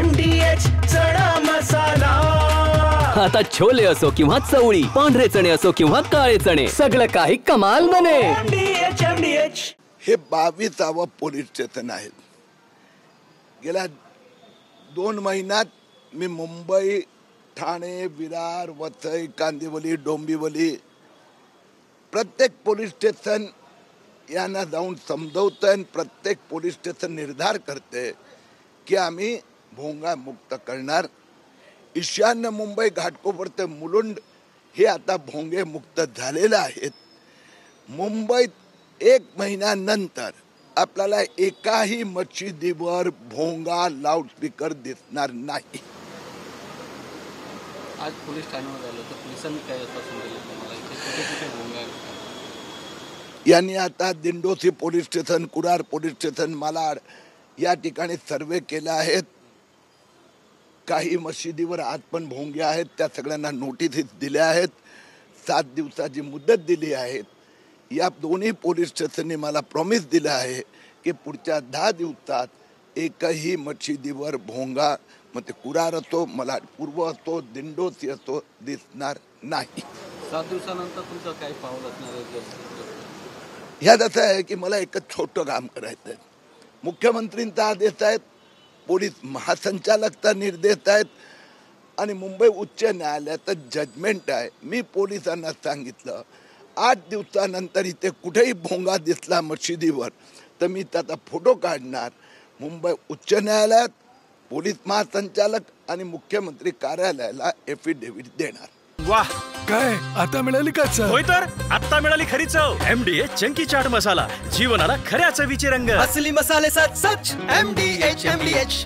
MDH चणा मसाला। आता छोले असो किंवा चवळी, पांढरे चणे असो किंवा काळे चणे, सगळं काही कमाल बने। MDH हे 22वे पोलीस स्टेशन आहे। गेल्या 2 महिन्यात मी मुंबई, ठाणे, विरार, वसई, कांदिवली, डोंबिवली प्रत्येक पोलीस स्टेशन यांना जाऊन समजवतोय आणि प्रत्येक पोलीस स्टेशन निर्धार करते की आम्ही भोंगा मुक्त करणार। ईशान्य मुंबई, घाटकोपर ते मुलुंड हे आता भोंगे मुक्त झालेले आहेत। मुंबईत 1 महिन्यानंतर आपल्याला एकाही मशिदीवर भोंगा लाऊडस्पीकर दिसणार नाही। आज पोलीस ठाण्यावर आलो तर पोलिसांनी काय आश्वासन दिलं तुम्हाला? इथे कुठे भोंगा आहे? यांनी आता Dindoshi police station, Kurar police station, Malad या ठिकाणी सर्वे केला आहेत। काही मशिदीवर आज पण भोंगे आहेत, त्या सगळ्यांना नोटीस दिल्या आहेत। 7 दिवसाची मुदत दिली आहे। या दोन्ही पोलीस स्टेशनने मला प्रॉमिस दिलं आहे की पुढच्या 10 दिवसात एकही मशिदीवर भोंगा, मग ते कुरार असो, मलाड पूर्व असो, दिंडोसी असो, दिसणार नाही। 7 दिवसानंतर तुमचं काय पाऊल असणार आहे? ह्यात असं आहे की मला एकच छोटं काम करायचं आहे। मुख्यमंत्रींचा आदेश आहे, पोलीस महासंचालकचा निर्देश आहेत आणि मुंबई उच्च न्यायालयाचं जजमेंट आहे। मी पोलिसांना सांगितलं 8 दिवसानंतर इथे कुठेही भोंगा दिसला मशिदीवर तर मी त्याचा फोटो काढणार, मुंबई उच्च न्यायालयात, पोलीस महासंचालक आणि मुख्यमंत्री कार्यालयाला एफिडेव्हिट देणार। वाह, काय आता मिळाली का चव? होय तर आता मिळाली खरी चव। MDH चंकी चाट मसाला, जीवनाला खऱ्या चवीचे रंग। असली मसाले सच MDH